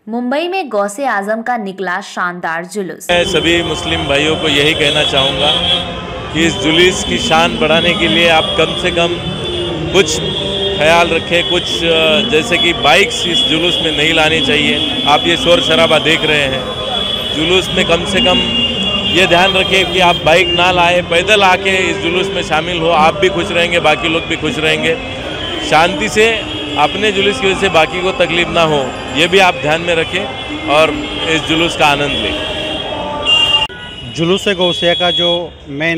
मुंबई में गौसे आजम का निकला शानदार जुलूस। मैं सभी मुस्लिम भाइयों को यही कहना चाहूँगा कि इस जुलूस की शान बढ़ाने के लिए आप कम से कम कुछ ख्याल रखें। कुछ जैसे कि बाइक्स इस जुलूस में नहीं लानी चाहिए। आप ये शोर शराबा देख रहे हैं, जुलूस में कम से कम ये ध्यान रखें कि आप बाइक ना लाए, पैदल आके इस जुलूस में शामिल हो। आप भी खुश रहेंगे, बाकी लोग भी खुश रहेंगे। शांति से अपने जुलूस की वजह से बाकी को तकलीफ ना हो, ये भी आप ध्यान में रखें और इस जुलूस का आनंद लें। जुलूस गौसिया का जो मेन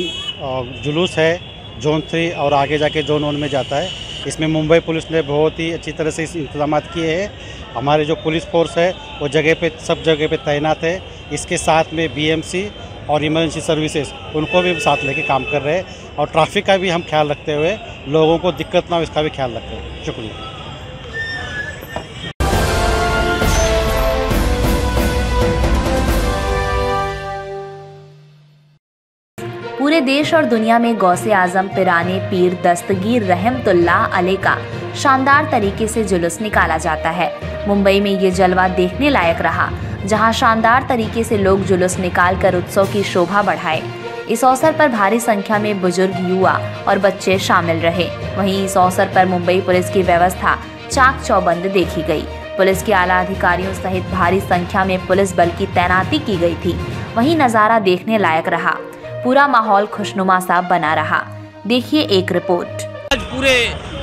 जुलूस है जोन 3 और आगे जाके जोन 1 में जाता है। इसमें मुंबई पुलिस ने बहुत ही अच्छी तरह से इंतजाम किए हैं। हमारे जो पुलिस फोर्स है वो सब जगह पे तैनात है। इसके साथ में BMC और इमरजेंसी सर्विसेज उनको भी साथ लेके काम कर रहे हैं और ट्रैफिक का भी हम ख्याल रखते हुए लोगों को दिक्कत ना हो इसका भी ख्याल रखते हैं। शुक्रिया। पूरे देश और दुनिया में गौसे आजम पिराने पीर दस्तगीर रहमतुल्लाह अलैह का शानदार तरीके से जुलूस निकाला जाता है। मुंबई में ये जलवा देखने लायक रहा, जहां शानदार तरीके से लोग जुलूस निकालकर उत्सव की शोभा बढ़ाए। इस अवसर पर भारी संख्या में बुजुर्ग, युवा और बच्चे शामिल रहे। वहीं इस अवसर पर मुंबई पुलिस की व्यवस्था चाक चौबंद देखी गई। पुलिस के आला अधिकारियों सहित भारी संख्या में पुलिस बल की तैनाती की गई थी। वहीं नजारा देखने लायक रहा, पूरा माहौल खुशनुमा सा बना रहा। देखिए एक रिपोर्ट। आज पूरे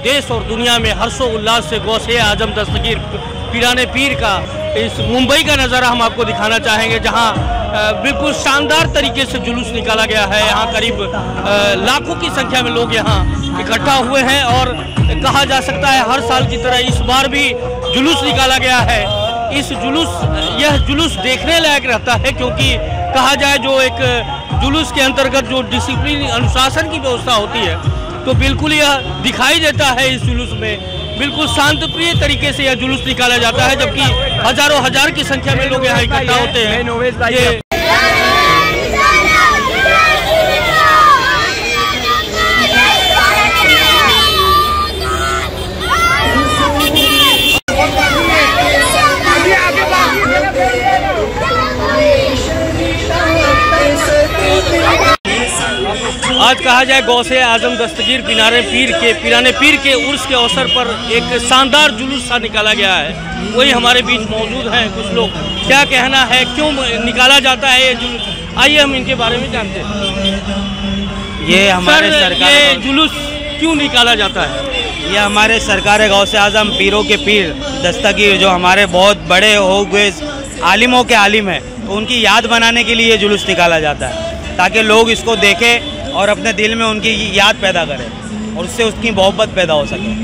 देश और दुनिया में हर्षोल्लास से गौसे आजम दस्तगीर पिराने पीर का इस मुंबई का नज़ारा हम आपको दिखाना चाहेंगे, जहां बिल्कुल शानदार तरीके से जुलूस निकाला गया है। यहाँ करीब लाखों की संख्या में लोग यहाँ इकट्ठा हुए हैं और कहा जा सकता है हर साल की तरह इस बार भी जुलूस निकाला गया है। यह जुलूस देखने लायक रहता है, क्योंकि कहा जाए जो एक जुलूस के अंतर्गत जो डिसिप्लिन अनुशासन की व्यवस्था होती है, तो बिल्कुल यह दिखाई देता है। इस जुलूस में बिल्कुल शांतिप्रिय तरीके से यह जुलूस निकाला जाता है, जबकि हजारों हजार की संख्या में लोग यहाँ इकट्ठा होते हैं। आज कहा जाए गौसे आजम दस्तगीर पिराने पीर के उर्स के अवसर पर एक शानदार जुलूस सा निकाला गया है। वही हमारे बीच मौजूद हैं कुछ लोग। क्या कहना है, क्यों निकाला जाता है ये जुलूस, आइए हम इनके बारे में जानते हैं। ये हमारे सरकार ये जुलूस क्यों निकाला जाता है? ये हमारे सरकार गौसे आजम पीरों के पीर दस्तगीर जो हमारे बहुत बड़े हो गए आलिमों के आलिम हैं, तो उनकी याद बनाने के लिए ये जुलूस निकाला जाता है, ताकि लोग इसको देखें और अपने दिल में उनकी याद पैदा करें और उससे उसकी मोहब्बत पैदा हो सके।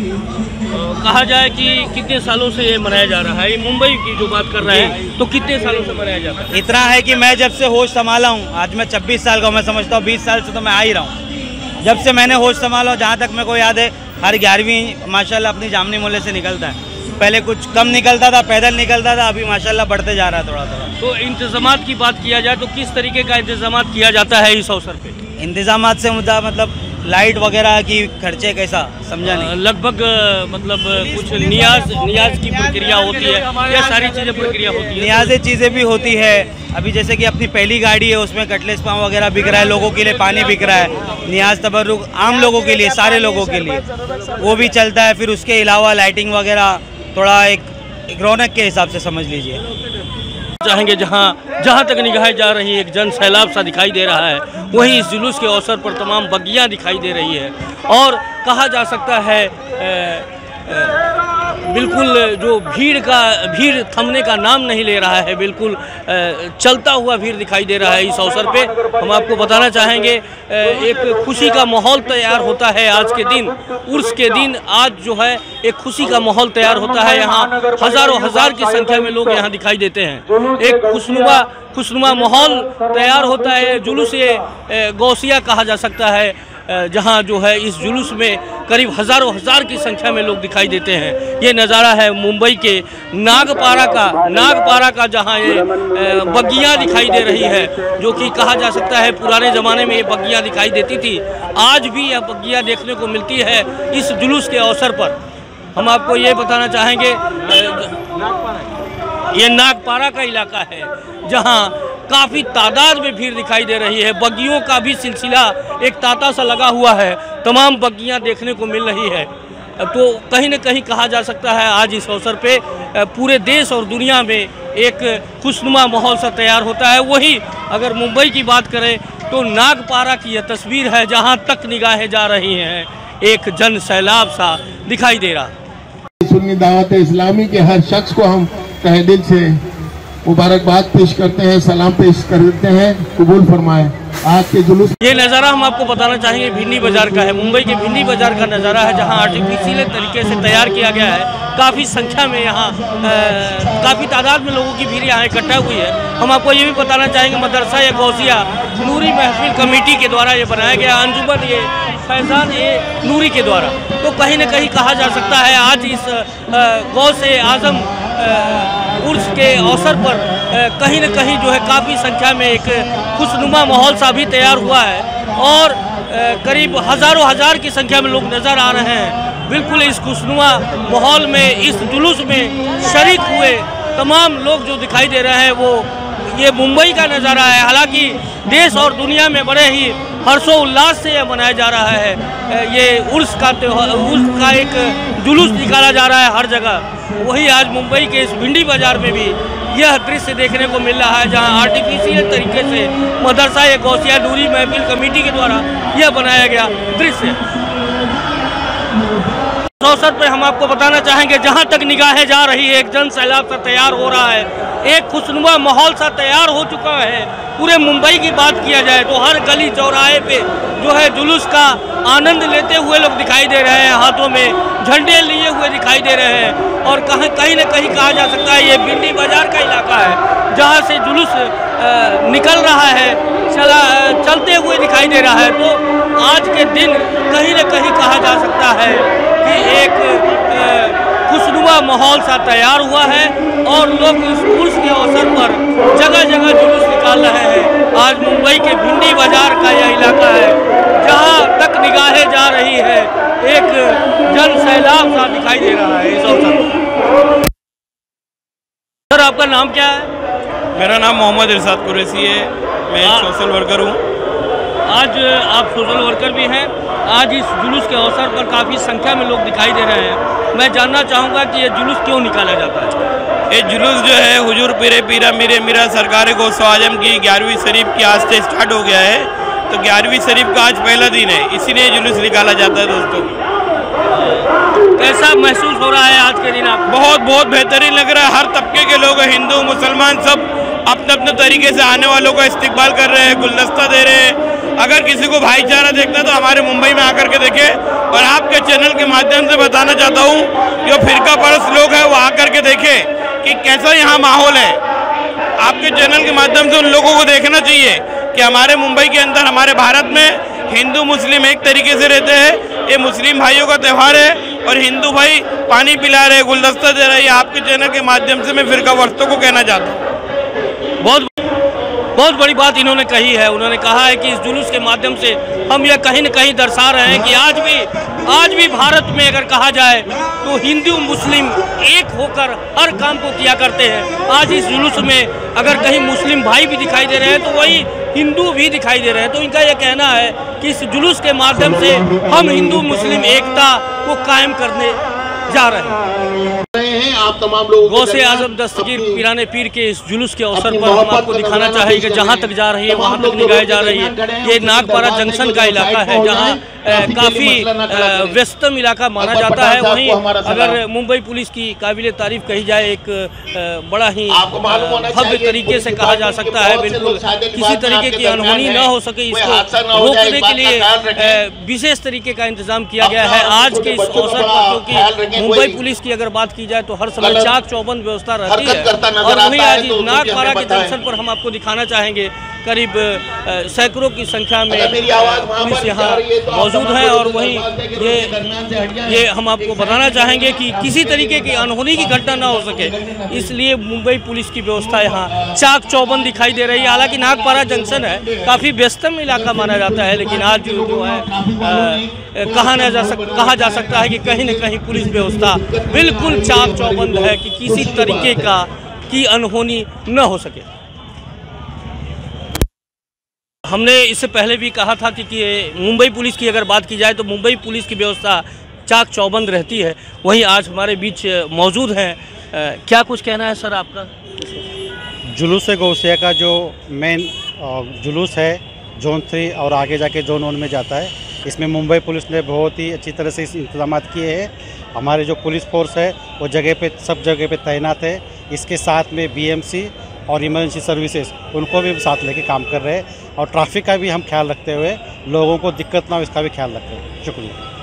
कहा जाए कि कितने सालों से ये मनाया जा रहा है? ये मुंबई की जो बात कर रहे हैं, तो कितने सालों से मनाया जाता है? इतना है कि मैं जब से होश संभाला हूँ, आज मैं 26 साल का हूँ, मैं समझता हूँ 20 साल से तो मैं आ ही रहा हूँ। जब से मैंने होश संभाला, जहाँ तक मेरे को याद है, हर 11वीं माशाल्लाह अपनी जामनी मोहल्ले से निकलता है। पहले कुछ कम निकलता था, पैदल निकलता था, अभी माशाल्लाह बढ़ते जा रहा है थोड़ा थोड़ा। तो इंतजामात की बात किया जाए तो किस तरीके का इंतजामात किया जाता है इस अवसर पे? इंतजामात से मुद्दा मतलब लाइट वगैरह की खर्चे कैसा, समझा नहीं? लगभग मतलब कुछ नियाज की प्रक्रिया होती है, या सारी चीज़ें प्रक्रिया होती है? नियाज़े चीज़ें भी होती है। अभी जैसे कि अपनी पहली गाड़ी है, उसमें कटलेस पाव वगैरह बिक रहा है, लोगों के लिए पानी बिक रहा है। नियाज तबर्रुक आम लोगों के लिए, सारे लोगों के लिए वो भी चलता है। फिर उसके अलावा लाइटिंग वगैरह थोड़ा एक रौनक के हिसाब से समझ लीजिए। चाहेंगे जहाँ तक निगाहें जा रही है, एक जन सैलाब सा दिखाई दे रहा है। वहीं इस जुलूस के अवसर पर तमाम बग्गियाँ दिखाई दे रही है और कहा जा सकता है बिल्कुल जो भीड़ थमने का नाम नहीं ले रहा है। बिल्कुल चलता हुआ भीड़ दिखाई दे रहा है इस अवसर पे। हम आपको बताना चाहेंगे एक खुशी का माहौल तैयार होता है आज के दिन, उर्स के दिन। आज जो है एक खुशी का माहौल तैयार होता है। यहाँ हजारों हजार की संख्या में लोग यहाँ दिखाई देते हैं। एक खुशनुमा माहौल तैयार होता है। जुलूस ये गौसिया कहा जा सकता है, जहां जो है इस जुलूस में करीब हजारों हजार की संख्या में लोग दिखाई देते हैं। ये नज़ारा है मुंबई के नागपारा का जहां ये बग्गियां दिखाई दे रही है, जो कि कहा जा सकता है पुराने ज़माने में ये बग्गियां दिखाई देती थी। आज भी यह बग्गियां देखने को मिलती है इस जुलूस के अवसर पर। हम आपको ये बताना चाहेंगे ये नागपारा का इलाका है जहां काफ़ी तादाद में भीड़ दिखाई दे रही है। बग्गियों का भी सिलसिला एक तांता सा लगा हुआ है, तमाम बग्गियां देखने को मिल रही है। तो कहीं न कहीं कहा जा सकता है आज इस अवसर पे पूरे देश और दुनिया में एक खुशनुमा माहौल सा तैयार होता है। वही अगर मुंबई की बात करें तो नागपारा की यह तस्वीर है जहां तक निगाहें जा रही हैं, एक जन सैलाब सा दिखाई दे रहा। सुन्नी दावत इस्लामी के हर शख्स को हम तहे दिल से मुबारकबाद पेश करते हैं, सलाम पेश करते हैं, कबूल फरमाएं आज के जुलूस। ये नज़ारा हम आपको बताना चाहेंगे भिंडी बाजार का है, मुंबई के भिंडी बाजार का नज़ारा है जहां आर्टिफिशियल तरीके से तैयार किया गया है। काफ़ी संख्या में यहाँ काफ़ी तादाद में लोगों की भीड़ यहाँ इकट्ठा हुई है। हम आपको ये भी बताना चाहेंगे मदरसा या गौसिया नूरी महफिल कमेटी के द्वारा ये बनाया गया, अंजुमन ये फैज़ान ये नूरी के द्वारा। तो कहीं न कहीं कहा जा सकता है आज इस गौसे आज़म उर्स के अवसर पर कहीं न कहीं जो है काफ़ी संख्या में एक खुशनुमा माहौल सा भी तैयार हुआ है और करीब हज़ारों हज़ार की संख्या में लोग नज़र आ रहे हैं। बिल्कुल इस खुशनुमा माहौल में, इस जुलूस में शरीक हुए तमाम लोग जो दिखाई दे रहे हैं वो ये मुंबई का नज़ारा है। हालांकि देश और दुनिया में बड़े ही हर्षोल्लास से यह मनाया जा रहा है। ये उर्स का एक जुलूस निकाला जा रहा है हर जगह। वही आज मुंबई के इस भिंडी बाजार में भी यह दृश्य देखने को मिल रहा है जहां आर्टिफिशियल तरीके से मदरसा ये गौसिया नूरी महफिल कमेटी के द्वारा यह बनाया गया दृश्य। इस अवसर पर हम आपको बताना चाहेंगे जहां तक निगाहें जा रही है एक जन सैलाब सा तैयार हो रहा है, एक खुशनुमा माहौल सा तैयार हो चुका है। पूरे मुंबई की बात किया जाए तो हर गली चौराहे पे जो है जुलूस का आनंद लेते हुए लोग दिखाई दे रहे हैं, हाथों में झंडे लिए हुए दिखाई दे रहे हैं। और कहीं न कहीं कहा जा सकता है ये भिंडी बाजार का इलाका है जहाँ से जुलूस निकल रहा है, चलते हुए दिखाई दे रहा है। तो आज के दिन कहीं न कहीं कहा जा सकता है कि एक खुशनुमा माहौल सा तैयार हुआ है और लोग इस उर्स के अवसर पर जगह जगह जुलूस निकाल रहे हैं। आज मुंबई के भिंडी बाजार का यह इलाका है जहां तक निगाहें जा रही है, एक जन सैलाब सा दिखाई दे रहा है इस अवसर पर। सर आपका नाम क्या है? मेरा नाम मोहम्मद इरशाद कुरैशी है, मैं सोशल वर्कर हूँ। आज आप सोशल वर्कर भी हैं। आज इस जुलूस के अवसर पर काफ़ी संख्या में लोग दिखाई दे रहे हैं। मैं जानना चाहूँगा कि ये जुलूस क्यों निकाला जाता है? ये जुलूस जो है हुजूर पीरे पीरा मीरे मीरा सरकार गौसे आज़म की 11वीं शरीफ की आज से स्टार्ट हो गया है। तो 11वीं शरीफ का आज पहला दिन है, इसीलिए जुलूस निकाला जाता है। दोस्तों कैसा महसूस हो रहा है आज के दिन आपको? बहुत बेहतरीन लग रहा है। हर तबके के लोग, हिंदू मुसलमान, सब अपने अपने तरीके से आने वालों का इस्तकबाल कर रहे हैं, गुलदस्ता दे रहे हैं। अगर किसी को भाईचारा देखना तो हमारे मुंबई में आकर के देखे। और आपके चैनल के माध्यम से बताना चाहता हूँ जो फिरका परस्त लोग हैं वो आकर के देखे कि कैसा यहाँ माहौल है। आपके चैनल के माध्यम से उन लोगों को देखना चाहिए कि हमारे मुंबई के अंदर, हमारे भारत में हिंदू मुस्लिम एक तरीके से रहते हैं। ये मुस्लिम भाइयों का त्यौहार है और हिंदू भाई पानी पिला रहे, गुलदस्ता दे रहे हैं। आपके चैनल के माध्यम से मैं फिरका परस्तों को कहना चाहता हूँ। बहुत बड़ी बात इन्होंने कही है। उन्होंने कहा है कि इस जुलूस के माध्यम से हम यह कहीं न कहीं दर्शा रहे हैं कि आज भी भारत में अगर कहा जाए तो हिंदू मुस्लिम एक होकर हर काम को किया करते हैं। आज इस जुलूस में अगर कहीं मुस्लिम भाई भी दिखाई दे रहे हैं तो वही हिंदू भी दिखाई दे रहे हैं। तो इनका यह कहना है कि इस जुलूस के माध्यम से हम हिंदू मुस्लिम एकता को कायम करने जा रहे हैं। आप तमाम लोगों गौसे आजम दस्तगीर पीराने पीर के इस जुलूस के अवसर पर हम आपको दिखाना चाहेंगे कि जहाँ तक जा रही है वहाँ तक निगाहें जा रही है। ये नागपारा जंक्शन का इलाका है जहाँ काफ़ी व्यस्तम इलाका माना जाता है। वहीं अगर मुंबई पुलिस की काबिल तारीफ कही जाए, एक बड़ा ही भव्य तरीके से कहा जा सकता है, बिल्कुल किसी तरीके की अनहोनी न हो सके इसको रोकने के लिए विशेष तरीके का इंतजाम किया गया है। आज के इस अवसर पर क्योंकि मुंबई पुलिस की अगर बात की जाए तो हर समय चाक चौबंद व्यवस्था रहती है। और वहीं आज नागपारा के जंक्शन पर हम आपको दिखाना चाहेंगे करीब सैकड़ों की संख्या में पुलिस यहाँ मौजूद है। और वहीं ये हम आपको बताना चाहेंगे कि किसी तरीके की अनहोनी की घटना ना हो सके, इसलिए मुंबई पुलिस की व्यवस्था यहाँ चाक चौबंद दिखाई दे रही है। हालांकि नागपारा जंक्शन है, काफ़ी व्यस्तम इलाका माना जाता है, लेकिन आज जो है कहा जा सकता है कि कहीं न कहीं पुलिस व्यवस्था बिल्कुल चाक चौबंद है कि किसी तरीके का की अनहोनी न हो सके। हमने इससे पहले भी कहा था कि मुंबई पुलिस की अगर बात की जाए तो मुंबई पुलिस की व्यवस्था चाक चौबंद रहती है, वहीं आज हमारे बीच मौजूद हैं। क्या कुछ कहना है सर आपका? जुलूस गौसिया का जो मेन जुलूस है जोन 3 और आगे जाके जोन 1 में जाता है, इसमें मुंबई पुलिस ने बहुत ही अच्छी तरह से इस इंतजाम किए हैं। हमारे जो पुलिस फोर्स है वो सब जगह पे तैनात है। इसके साथ में BMC और इमरजेंसी सर्विसेज उनको भी साथ लेके काम कर रहे हैं और ट्रैफिक का भी हम ख्याल रखते हुए लोगों को दिक्कत ना हो इसका भी ख्याल रखते हैं। शुक्रिया।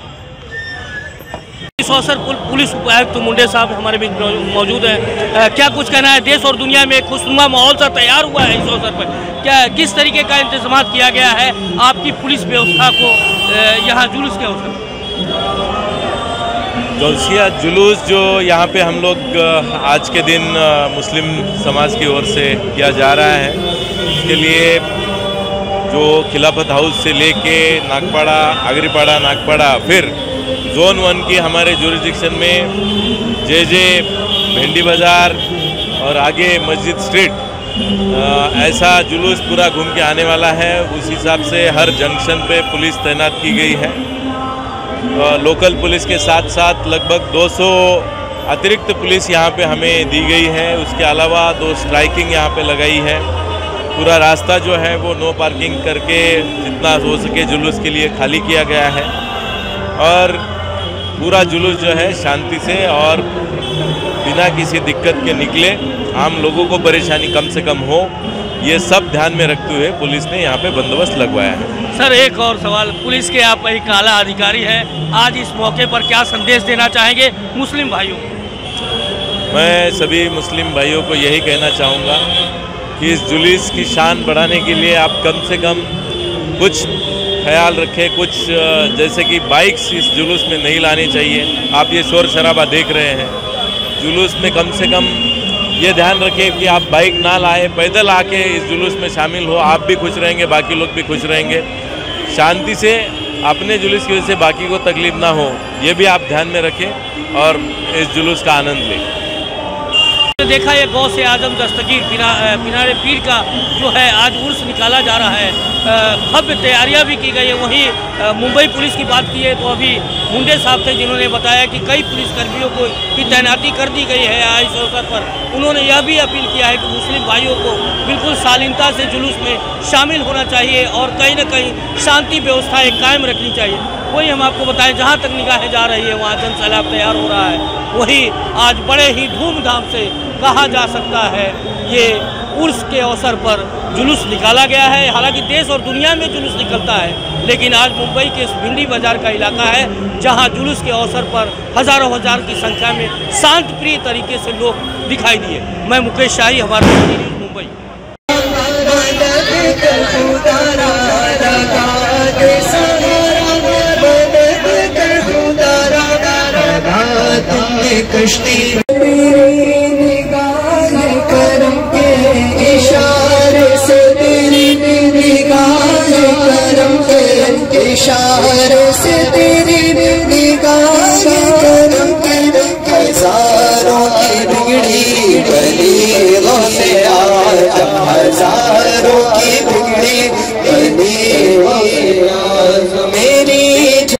इस अवसर पर पुलिस उपायुक्त मुंडे साहब हमारे बीच मौजूद हैं। क्या कुछ कहना है? देश और दुनिया में खुशनुमा माहौल सा तैयार हुआ है इस अवसर पर, क्या किस तरीके का इंतजाम किया गया है आपकी पुलिस व्यवस्था को यहाँ जुलूस के अवसर पर? गौसिया जुलूस जो यहाँ पे हम लोग आज के दिन मुस्लिम समाज की ओर से किया जा रहा है, उसके लिए जो खिलाफत हाउस से लेके नागपाड़ा, आगरीपाड़ा, नागपाड़ा, फिर जोन 1 की हमारे जुरिडिक्शन में जे भेंडी बाज़ार और आगे मस्जिद स्ट्रीट, ऐसा जुलूस पूरा घूम के आने वाला है। उस हिसाब से हर जंक्शन पे पुलिस तैनात की गई है। लोकल पुलिस के साथ साथ लगभग 200 अतिरिक्त पुलिस यहाँ पे हमें दी गई है। उसके अलावा 2 स्ट्राइकिंग यहाँ पे लगाई है। पूरा रास्ता जो है वो नो पार्किंग करके जितना हो सके जुलूस के लिए खाली किया गया है और पूरा जुलूस जो है शांति से और बिना किसी दिक्कत के निकले, आम लोगों को परेशानी कम से कम हो, ये सब ध्यान में रखते हुए पुलिस ने यहाँ पे बंदोबस्त लगवाया है। सर एक और सवाल, पुलिस के आप एक आला अधिकारी हैं, आज इस मौके पर क्या संदेश देना चाहेंगे मुस्लिम भाइयों को? मैं सभी मुस्लिम भाइयों को यही कहना चाहूँगा कि इस जुलूस की शान बढ़ाने के लिए आप कम से कम कुछ ख्याल रखें। कुछ जैसे कि बाइक्स इस जुलूस में नहीं लानी चाहिए। आप ये शोर शराबा देख रहे हैं, जुलूस में कम से कम ये ध्यान रखें कि आप बाइक ना लाए, पैदल आके इस जुलूस में शामिल हो। आप भी खुश रहेंगे, बाकी लोग भी खुश रहेंगे। शांति से अपने जुलूस की वजह से बाकी को तकलीफ ना हो, ये भी आप ध्यान में रखें और इस जुलूस का आनंद लें। देखा ये गौसे आजम दस्तगीर पिनारे पीर का जो है आज उर्स निकाला जा रहा है, भव्य तैयारियां भी की गई है। वहीं मुंबई पुलिस की बात की है तो अभी मुंडे साहब थे जिन्होंने बताया कि कई पुलिसकर्मियों को की तैनाती कर दी गई है इस अवसर पर। उन्होंने यह भी अपील किया है कि मुस्लिम भाइयों को बिल्कुल शालीनता से जुलूस में शामिल होना चाहिए और कहीं न कहीं शांति व्यवस्था एक कायम रखनी चाहिए। वही हम आपको बताएं, जहाँ तक निगाहें जा रही है वहाँ जन सैलाब तैयार हो रहा है। वही आज बड़े ही धूमधाम से कहा जा सकता है ये उर्स के अवसर पर जुलूस निकाला गया है। हालांकि देश और दुनिया में जुलूस निकलता है, लेकिन आज मुंबई के इस भिंडी बाजार का इलाका है जहां जुलूस के अवसर पर हजारों हजार की संख्या में शांत प्रिय तरीके से लोग दिखाई दिए। मैं मुकेश शाही, हमारा मुंबई। कश्ती करम के इशारे से, तेरी निगाह करम के इशारे से, तेरी निगाह करम के हजारों की बिगड़ी बनी गौसे आजम, हजारों की बिगड़ी बनी गौसे आजम।